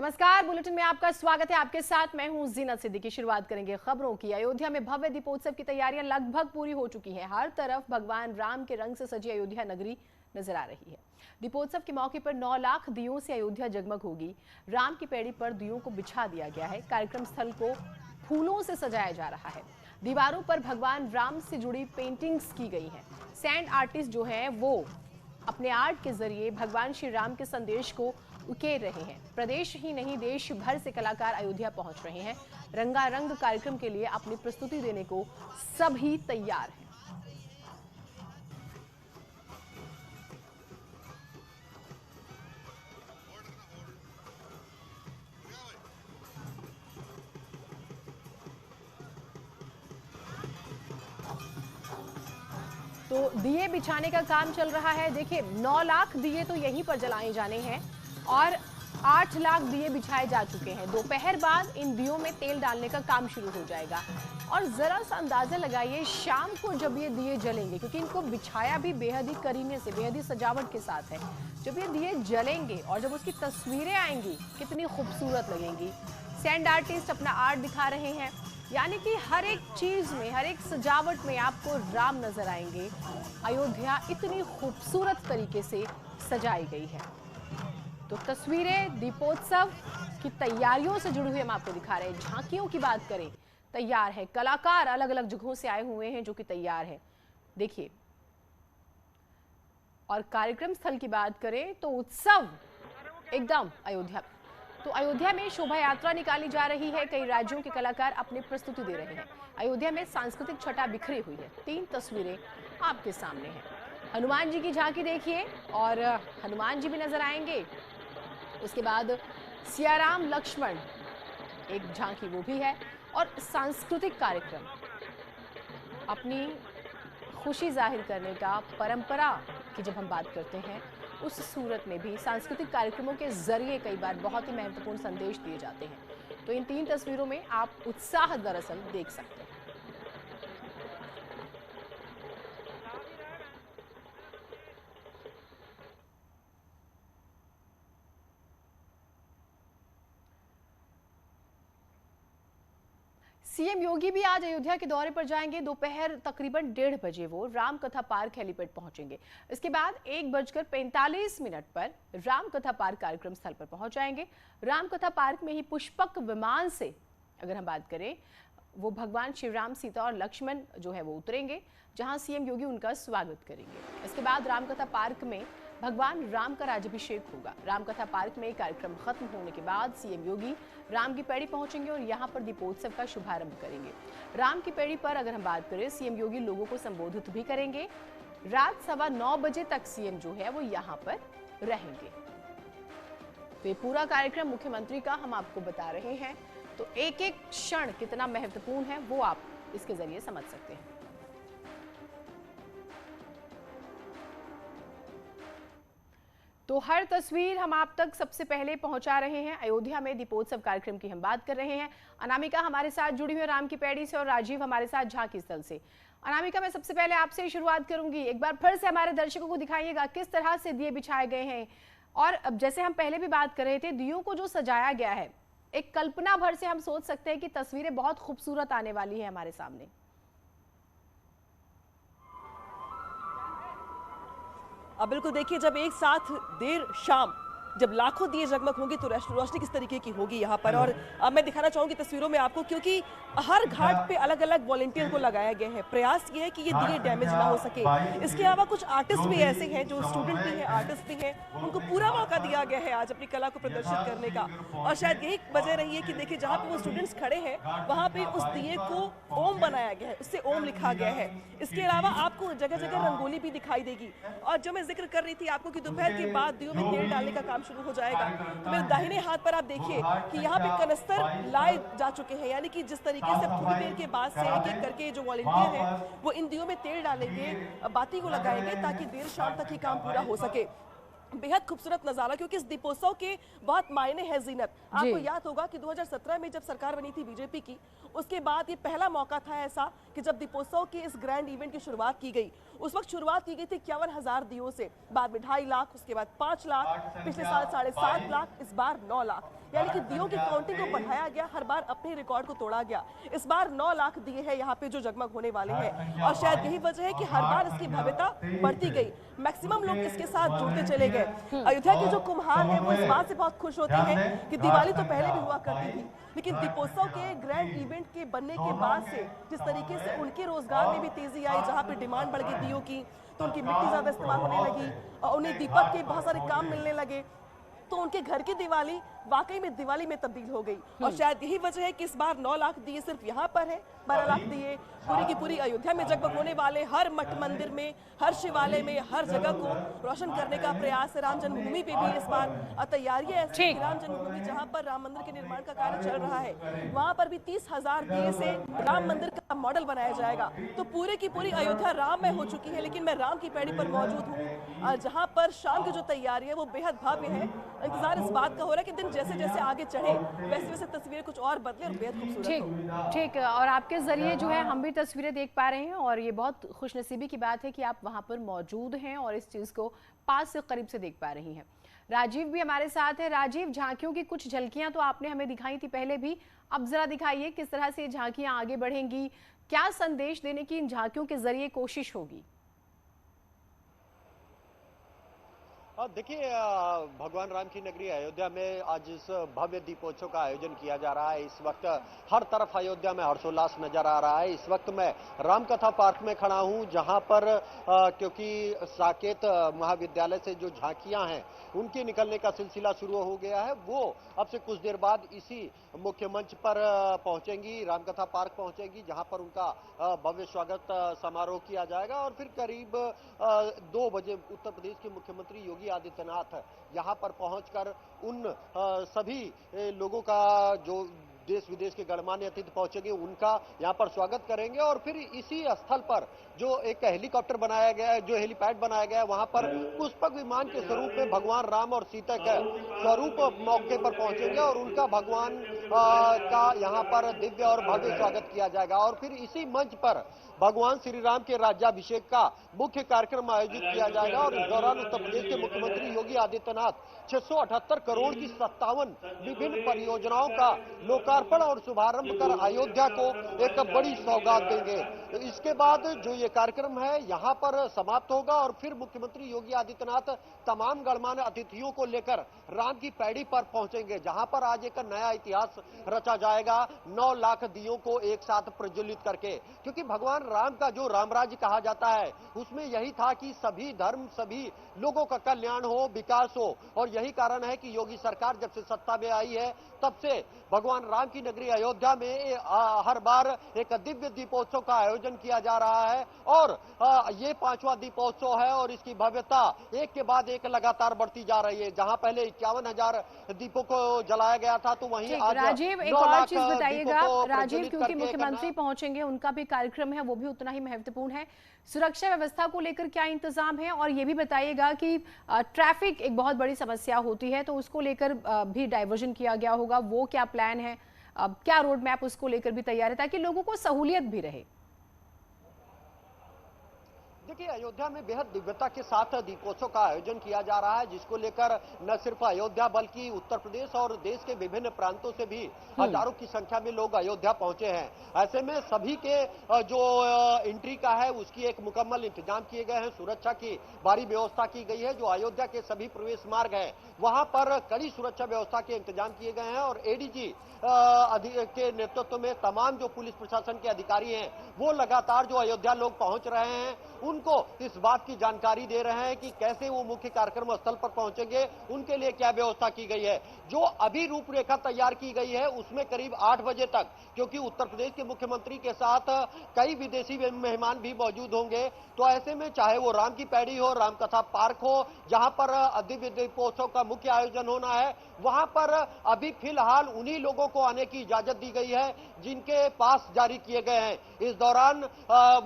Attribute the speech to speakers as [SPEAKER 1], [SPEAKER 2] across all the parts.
[SPEAKER 1] नमस्कार, बुलेटिन में आपका स्वागत है। आपके साथ मैं हूं जीनत सिद्दीकी। शुरुआत करेंगे खबरों की। अयोध्या में भव्य दीपोत्सव की तैयारियां लगभग पूरी हो चुकी हैं। हर तरफ भगवान राम के रंग से सजी अयोध्या नगरी नजर आ रही है। दीपोत्सव के मौके पर 9 लाख दियों से अयोध्या जगमग होगी। राम की पैड़ी पर दियों को बिछा दिया गया है। कार्यक्रम स्थल को फूलों से सजाया जा रहा है। दीवारों पर भगवान राम से जुड़ी पेंटिंग्स की गई हैं। सैंड आर्टिस्ट जो हैं वो अपने आर्ट के जरिए भगवान श्री राम के संदेश को उकेर रहे हैं। प्रदेश ही नहीं देश भर से कलाकार अयोध्या पहुंच रहे हैं। रंगारंग कार्यक्रम के लिए अपनी प्रस्तुति देने को सभी तैयार हैं। तो दिए बिछाने का काम चल रहा है। देखिए 9 लाख दिए तो यहीं पर जलाए जाने हैं और 8 लाख दिए बिछाए जा चुके हैं। दोपहर बाद इन दियों में तेल डालने का काम शुरू हो जाएगा। और जरा सा अंदाजा लगाइए शाम को जब ये दिए जलेंगे, क्योंकि इनको बिछाया भी बेहद ही करीने से, बेहद ही सजावट के साथ है। जब ये दिए जलेंगे और जब उसकी तस्वीरें आएंगी कितनी खूबसूरत लगेंगी। सैंड आर्टिस्ट अपना आर्ट दिखा रहे हैं, यानी कि हर एक चीज में, हर एक सजावट में आपको राम नजर आएंगे। अयोध्या इतनी खूबसूरत तरीके से सजाई गई है। तो तस्वीरें दीपोत्सव की तैयारियों से जुड़ी हुई हम आपको दिखा रहे हैं। झांकियों की बात करें, तैयार है। कलाकार अलग अलग जगहों से आए हुए हैं जो कि तैयार है। देखिए, और कार्यक्रम स्थल की बात करें तो उत्सव एकदम अयोध्या। तो अयोध्या में शोभा यात्रा निकाली जा रही है। कई राज्यों के कलाकार अपनी प्रस्तुति दे रहे हैं। अयोध्या में सांस्कृतिक छटा बिखरी हुई है। 3 तस्वीरें आपके सामने हैं। हनुमान जी की झांकी देखिए और हनुमान जी भी नजर आएंगे। उसके बाद सियाराम लक्ष्मण एक झांकी वो भी है। और सांस्कृतिक कार्यक्रम, अपनी खुशी जाहिर करने का, परंपरा की जब हम बात करते हैं उस सूरत में भी सांस्कृतिक कार्यक्रमों के जरिए कई बार बहुत ही महत्वपूर्ण संदेश दिए जाते हैं। तो इन 3 तस्वीरों में आप उत्साह दरअसल देख सकते हैं। सीएम योगी भी आज अयोध्या के दौरे पर जाएंगे। दोपहर तकरीबन 1:30 बजे वो रामकथा पार्क हेलीपैड पहुंचेंगे। इसके बाद 1:45 पर रामकथा पार्क कार्यक्रम स्थल पर पहुंच जाएंगे। रामकथा पार्क में ही पुष्पक विमान से अगर हम बात करें, वो भगवान श्री राम, सीता और लक्ष्मण जो है वो उतरेंगे, जहां सीएम योगी उनका स्वागत करेंगे। इसके बाद रामकथा पार्क में भगवान राम का राज्याभिषेक होगा। रामकथा पार्क में कार्यक्रम खत्म होने के बाद सीएम योगी राम की पैड़ी पहुंचेंगे और यहां पर दीपोत्सव का शुभारंभ करेंगे। राम की पैड़ी पर अगर हम बात करें, सीएम योगी लोगों को संबोधित भी करेंगे। रात 9:15 बजे तक सीएम जो है वो यहां पर रहेंगे। तो ये पूरा कार्यक्रम मुख्यमंत्री का हम आपको बता रहे हैं। तो एक एक क्षण कितना महत्वपूर्ण है वो आप इसके जरिए समझ सकते हैं। तो हर तस्वीर हम आप तक सबसे पहले पहुंचा रहे हैं। अयोध्या में दीपोत्सव कार्यक्रम की हम बात कर रहे हैं। अनामिका हमारे साथ जुड़ी हुई है राम की पैड़ी से और राजीव हमारे साथ झांकी स्थल से। अनामिका, मैं सबसे पहले आपसे ही शुरुआत करूंगी। एक बार फिर से हमारे दर्शकों को दिखाइएगा किस तरह से दिए बिछाए गए हैं। और अब जैसे हम पहले भी बात कर रहे थे, दियों को जो सजाया गया है, एक कल्पना भर से हम सोच सकते हैं कि तस्वीरें बहुत खूबसूरत आने वाली है हमारे सामने।
[SPEAKER 2] अब बिल्कुल देखिए, जब एक साथ देर शाम जब लाखों दिए जगमग होंगे तो रोशनी किस तरीके की होगी यहाँ पर। और अब मैं दिखाना चाहूंगी तस्वीरों में आपको, क्योंकि हर घाट पे अलग अलग वॉलंटियर को लगाया गया है। प्रयास ये है कि ये दिए डैमेज ना हो सके। इसके अलावा कुछ आर्टिस्ट भी ऐसे हैं जो स्टूडेंट भी हैं, आर्टिस्ट भी हैं, उनको पूरा मौका दिया गया है आज अपनी कला को प्रदर्शित करने का। और शायद यही वजह रही है कि देखिए, जहाँ पे वो स्टूडेंट्स खड़े हैं वहाँ पे उस दिए को ओम बनाया गया है, उससे ओम लिखा गया है। इसके अलावा आपको जगह जगह रंगोली भी दिखाई देगी। और जो मैं जिक्र कर रही थी आपको कि दोपहर के बाद दियों में तेल डालने का काम शुरू हो जाएगा। तो मेरे दाहिने हाथ पर आप देखिए कि यहाँ पे कनस्तर लाए जा चुके हैं, यानी कि जिस तरीके से थोड़ी देर के बाद से एक एक करके जो वॉलंटियर हैं वो इन दियों में तेल डालेंगे, बाती को लगाएंगे, ताकि देर शाम तक ही काम पूरा हो सके। बेहद खूबसूरत नजारा, क्योंकि इस दीपोत्सव के बहुत मायने हैं जीनत। आपको याद होगा कि 2017 में जब सरकार बनी थी बीजेपी की, उसके बाद ये पहला मौका था ऐसा कि जब दीपोत्सव के इस ग्रैंड इवेंट की शुरुआत की गई। उस वक्त शुरुआत की गई थी 51,000 दियों से, बाद में 2.5 लाख, उसके बाद 5 लाख, पिछले साल 7.5 लाख, इस बार 9 लाख। यानी कि दियों की काउंटिंग को बढ़ाया गया, हर बार अपने रिकॉर्ड को तोड़ा गया। इस बार 9 लाख दिए हैं यहाँ पे जो जगमग होने वाले हैं, और शायद यही वजह है कि हर बार इसकी भव्यता बढ़ती गई, मैक्सिमम लोग इसके साथ जुड़ते चले गए। अयोध्या के जो कुम्हार हैं वो इस बात से बहुत खुश होते हैं कि दिवाली तो पहले भी हुआ करती थी, लेकिन दीपोत्सव के ग्रैंड इवेंट के बनने के बाद से जिस तरीके से उनके रोजगार में भी तेजी आई, जहाँ पे डिमांड बढ़ गई दियों की, तो उनकी मिट्टी ज्यादा इस्तेमाल होने लगी और उन्हें दीपक के बहुत सारे काम मिलने लगे, तो उनके घर की दिवाली वाकई में दिवाली में तब्दील हो गई। और शायद यही वजह है कि इस बार 9 लाख दिए सिर्फ यहाँ पर है, 12 लाख दिए पूरी की पूरी अयोध्या में जगमग होने वाले, हर मठ मंदिर में, हर शिवालय में, हर जगह को रोशन करने का प्रयास है। राम जन्मभूमि पे भी इस बार तैयारियां ऐसी कि राम जन्मभूमि जहाँ पर राम मंदिर के निर्माण का कार्य चल रहा है, वहां पर भी 30,000 दिए से राम मंदिर का मॉडल बनाया जाएगा। तो पूरे की पूरी अयोध्या राममय हो चुकी है, लेकिन मैं राम की पैड़ी पर मौजूद हूँ, जहाँ पर शाम की जो तैयारी है वो बेहद भव्य है। इंतजार इस बात का हो रहा है कि दिन जैसे जैसे आगे चढ़े वैसे वैसे तस्वीरें कुछ और बदले और बेहद खूबसूरत हो।
[SPEAKER 1] ठीक, और आपके जरिए जो है हम भी तस्वीरें देख पा रहे हैं, और ये बहुत खुशनसीबी की बात है कि आप वहां पर मौजूद हैं और इस चीज को पास से करीब से देख पा रही हैं। राजीव भी हमारे साथ है। राजीव, झांकियों की कुछ झलकियां तो आपने हमें दिखाई थी पहले भी, अब जरा दिखाइए किस तरह से ये झांकियां आगे बढ़ेंगी, क्या संदेश देने की इन झांकियों के जरिए कोशिश होगी?
[SPEAKER 3] देखिए, भगवान राम की नगरी अयोध्या में आज इस भव्य दीपोत्सव का आयोजन किया जा रहा है। इस वक्त हर तरफ अयोध्या में हर्षोल्लास नजर आ रहा है। इस वक्त मैं रामकथा पार्क में खड़ा हूं, जहां पर क्योंकि साकेत महाविद्यालय से जो झांकियां हैं उनके निकलने का सिलसिला शुरू हो गया है, वो अब से कुछ देर बाद इसी मुख्य मंच पर पहुंचेंगी, रामकथा पार्क पहुंचेंगी, जहां पर उनका भव्य स्वागत समारोह किया जाएगा। और फिर करीब 2 बजे उत्तर प्रदेश के मुख्यमंत्री योगी आदित्यनाथ यहां पर पहुंचकर उन सभी लोगों का, जो देश विदेश के गणमान्य अतिथि पहुंचेंगे, उनका यहां पर स्वागत करेंगे। और फिर इसी स्थल पर जो एक हेलीकॉप्टर बनाया गया है, जो हेलीपैड बनाया गया है, वहां पर पुष्पक विमान के स्वरूप में भगवान राम और सीता का स्वरूप मौके पर पहुंचेंगे और उनका भगवान का यहां पर दिव्य और भव्य स्वागत किया जाएगा। और फिर इसी मंच पर भगवान श्री राम के राज्याभिषेक का मुख्य कार्यक्रम आयोजित किया जाएगा। और इस दौरान उत्तर प्रदेश के मुख्यमंत्री योगी आदित्यनाथ 678 करोड़ की 57 विभिन्न परियोजनाओं का लोकार्पण और शुभारंभ कर अयोध्या को एक बड़ी सौगात देंगे। इसके बाद जो ये कार्यक्रम है यहाँ पर समाप्त होगा और फिर मुख्यमंत्री योगी आदित्यनाथ तमाम गणमान्य अतिथियों को लेकर राम की पैड़ी पर पहुंचेंगे, जहां पर आज एक नया इतिहास रचा जाएगा 9 लाख दियों को एक साथ प्रज्वलित करके। क्योंकि भगवान राम का जो रामराज्य कहा जाता है उसमें यही था कि सभी धर्म, सभी लोगों का कल्याण हो, विकास हो। और यही कारण है कि योगी सरकार जब से सत्ता में आई है तब से भगवान राम की नगरी अयोध्या में हर बार एक दिव्य दीपोत्सव का आयोजन किया जा रहा है। और ये 5वां दीपोत्सव है और इसकी भव्यता एक के बाद एक लगातार बढ़ती जा रही है। जहां पहले 51,000 दीपों को जलाया गया था, तो वहीं आज
[SPEAKER 1] राजीव, एक और चीज बताइएगा राजीव, क्योंकि मुख्यमंत्री पहुंचेंगे, उनका भी कार्यक्रम है, वो भी उतना ही महत्वपूर्ण है। सुरक्षा व्यवस्था को लेकर क्या इंतजाम है? और ये भी बताइएगा कि ट्रैफिक एक बहुत बड़ी समस्या होती है, तो उसको लेकर भी डाइवर्जन किया गया होगा, वो क्या प्लान है, क्या रोड मैप उसको लेकर भी तैयार है ताकि लोगों को सहूलियत भी रहे?
[SPEAKER 3] देखिए, अयोध्या में बेहद दिव्यता के साथ दीपोत्सव का आयोजन किया जा रहा है, जिसको लेकर न सिर्फ अयोध्या बल्कि उत्तर प्रदेश और देश के विभिन्न प्रांतों से भी हजारों की संख्या में लोग अयोध्या पहुंचे हैं। ऐसे में सभी के जो एंट्री का है उसकी एक मुकम्मल इंतजाम किए गए हैं, सुरक्षा की भारी व्यवस्था की गई है। जो अयोध्या के सभी प्रवेश मार्ग है वहां पर कड़ी सुरक्षा व्यवस्था के इंतजाम किए गए हैं। और एडीजी के नेतृत्व में तमाम जो पुलिस प्रशासन के अधिकारी हैं वो लगातार जो अयोध्या लोग पहुंच रहे हैं उनको इस बात की जानकारी दे रहे हैं कि कैसे वो मुख्य कार्यक्रम स्थल पर पहुंचेंगे, उनके लिए क्या व्यवस्था की गई है। जो अभी रूपरेखा तैयार की गई है उसमें करीब 8 बजे तक, क्योंकि उत्तर प्रदेश के मुख्यमंत्री के साथ कई विदेशी मेहमान भी मौजूद होंगे, तो ऐसे में चाहे वो राम की पैड़ी हो, रामकथा पार्क हो, जहां पर दिव्य दीपोत्सव का मुख्य आयोजन होना है, वहां पर अभी फिलहाल उन्हीं लोगों को आने की इजाजत दी गई है जिनके पास जारी किए गए हैं। इस दौरान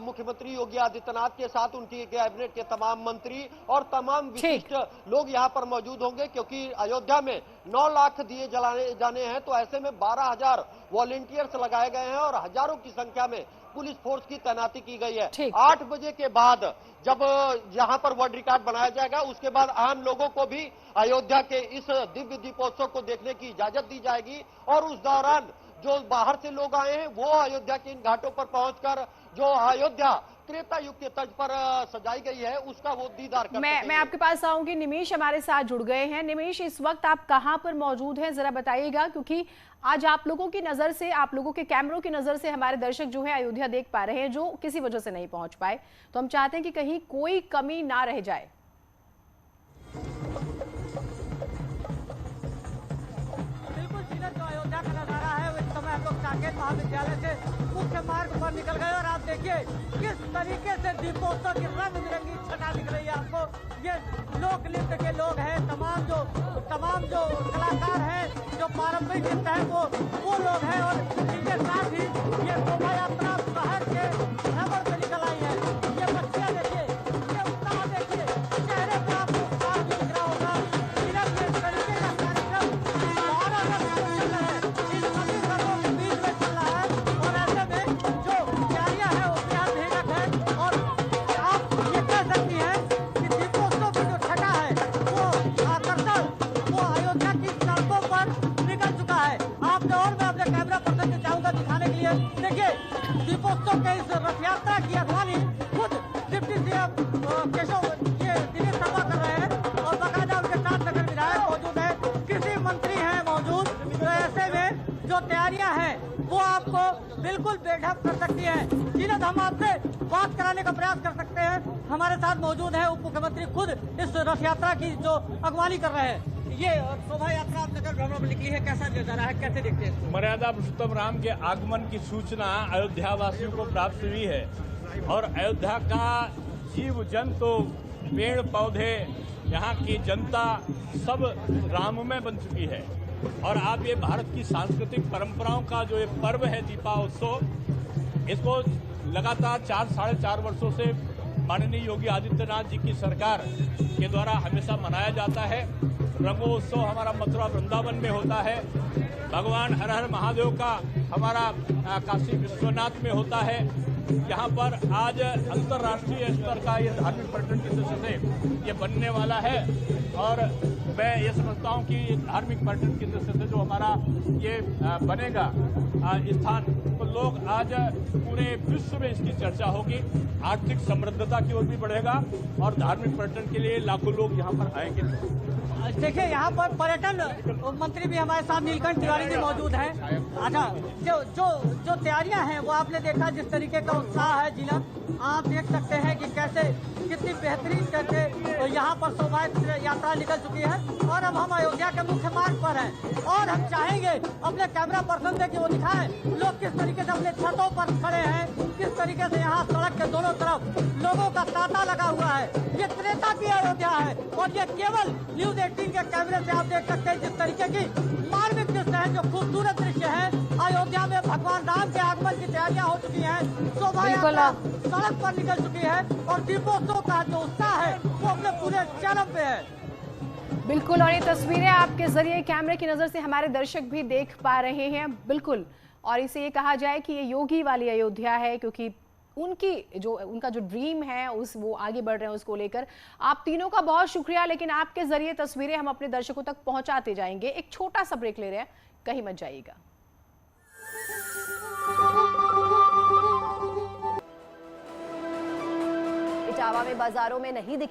[SPEAKER 3] मुख्यमंत्री योगी आदित्यनाथ के साथ साथ उनकी कैबिनेट के तमाम मंत्री और तमाम विशिष्ट लोग यहाँ पर मौजूद होंगे, क्योंकि अयोध्या में 9 लाख दिए जलाने जाने हैं। तो ऐसे में 12,000 वॉलेंटियर्स लगाए गए हैं और हजारों की संख्या में पुलिस फोर्स की तैनाती की गई है। 8 बजे के बाद जब यहाँ पर वर्ल्ड रिकॉर्ड बनाया जाएगा, उसके बाद आम लोगों को भी अयोध्या के इस दिव्य दीपोत्सव को देखने की इजाजत दी जाएगी और उस दौरान जो बाहर से लोग आए हैं वो अयोध्या के इन घाटों पर पहुंचकर जो अयोध्या त्रेता युग के तर्ज पर सजाई गई है उसका वो दीदार कर सकेंगे।
[SPEAKER 1] मैं आपके पास आऊंगी। निमेश हमारे साथ जुड़ गए हैं। निमेश, इस वक्त आप कहां पर मौजूद हैं, जरा बताइएगा, क्योंकि आज आप लोगों की नजर से, आप लोगों के कैमरों की नजर से हमारे दर्शक जो है अयोध्या देख पा रहे हैं, जो किसी वजह से नहीं पहुंच पाए। तो हम चाहते हैं कि कहीं कोई कमी ना रह जाए।
[SPEAKER 4] अयोध्या का नजारा है, इस समय हम लोग साकेत महाविद्यालय से मुख्य मार्ग पर निकल गए और आप देखिए किस तरीके से दीपोत्सव की रंग बिरंगी छटा दिख रही है आपको। ये लोक नृत्य के लोग हैं, तमाम जो कलाकार हैं, जो पारंपरिक नृत्य है वो लोग हैं और इनके साथ ही ये शोभा यात्रा शहर के भ्रमण पे निकल आई है। ये बच्चियां देखिए, ये उत्साह देखिए, चेहरे पर आपको उत्साह भी दिख रहा होगा। इस तरीके का कार्यक्रम 12 अगस्त को चल रहा है, इन सभी घरों के बीच में चल रहा है और ऐसे में जो तैयारियां हैं वो बेहद भीड़क है और आप ये कह सकती हैं कि दीपोत्सव की जो छटा है वो आकर्षण वो अयोध्या की सड़कों पर निकल चुका है। आपने और मैं अपने कैमरा पर्सन से चाहूंगा दिखाने के लिए। देखिए दीपोत्सव के इस रथ यात्रा की अगवानी खुद डिप्टी सीएम केशव ये दिनेश शर्मा कर रहे हैं और बाकायदा उनके साथ नगर विधायक मौजूद है, कृषि मंत्री हैं मौजूद। तो ऐसे में जो तैयारियां हैं वो आपको बिल्कुल बेढक कर सकती हैं। जिन्हें हम आपसे बात कराने का प्रयास कर सकते हैं, हमारे साथ मौजूद है उप मुख्यमंत्री खुद इस रथ यात्रा की जो अगवानी कर रहे हैं। ये शोभा यात्रा आप नगर भ्रमण में निकली है, कैसा नजारा है, कैसे देखते हैं?
[SPEAKER 5] मर्यादा पुरुषोत्तम राम के आगमन की सूचना अयोध्या वासियों को प्राप्त हुई है और अयोध्या का जीव जंतु, पेड़ पौधे, यहाँ की जनता सब राममय बन चुकी है। और आप ये भारत की सांस्कृतिक परंपराओं का जो ये पर्व है दीपोत्सव, इसको लगातार 4-4.5 वर्षों से माननीय योगी आदित्यनाथ जी की सरकार के द्वारा हमेशा मनाया जाता है। रंगोत्सव हमारा मथुरा वृंदावन में होता है, भगवान हर हर महादेव का हमारा काशी विश्वनाथ में होता है। यहाँ पर आज अंतर्राष्ट्रीय स्तर का ये धार्मिक पर्यटन की दृष्टि से ये बनने वाला है और मैं ये समझता हूँ कि धार्मिक पर्यटन की दृष्टि से जो हमारा ये बनेगा स्थान, तो लोग आज पूरे विश्व में इसकी चर्चा होगी, आर्थिक समृद्धता की ओर भी बढ़ेगा और धार्मिक पर्यटन के लिए लाखों लोग यहाँ पर आएंगे।
[SPEAKER 4] देखिए यहाँ पर पर्यटन मंत्री भी हमारे साथ नीलकंठ तिवारी भी मौजूद हैं। अच्छा, जो तैयारियां हैं वो आपने देखा, जिस तरीके का उत्साह है जिला, आप देख सकते हैं कि कैसे कितनी बेहतरीन करके तो यहाँ पर शोभा यात्रा निकल चुकी है और अब हम अयोध्या के मुख्य मार्ग पर हैं और हम चाहेंगे अपने कैमरा पर्सन से कि वो दिखाएं लोग किस तरीके से अपने छतों पर खड़े हैं, किस तरीके से यहाँ सड़क के दोनों तरफ लोगों का तांता लगा हुआ है। ये त्रेता की अयोध्या है और ये केवल न्यूज 18 के कैमरे से आप देख सकते हैं जिस तरीके की मार्मिक दृश्य है, जो खूबसूरत दृश्य है। अयोध्या में भगवान राम के आगमन की तैयारियां हो चुकी हैं, शोभा यात्रा सड़क पर निकल चुकी है और दीपोत्सव का जो उत्साह है वो अपने पूरे चरम पे है।
[SPEAKER 1] बिल्कुल, और ये तस्वीरें आपके जरिए कैमरे की नजर से हमारे दर्शक भी देख पा रहे हैं। बिल्कुल, और इसे ये कहा जाए कि ये योगी वाली अयोध्या है, क्योंकि उनका जो ड्रीम है वो आगे बढ़ रहे हैं उसको लेकर। आप तीनों का बहुत शुक्रिया, लेकिन आपके जरिए तस्वीरें हम अपने दर्शकों तक पहुंचाते जाएंगे। एक छोटा सा ब्रेक ले रहे हैं, कहीं मत जाइएगा।
[SPEAKER 6] इटावा में बाजारों में नहीं दिखी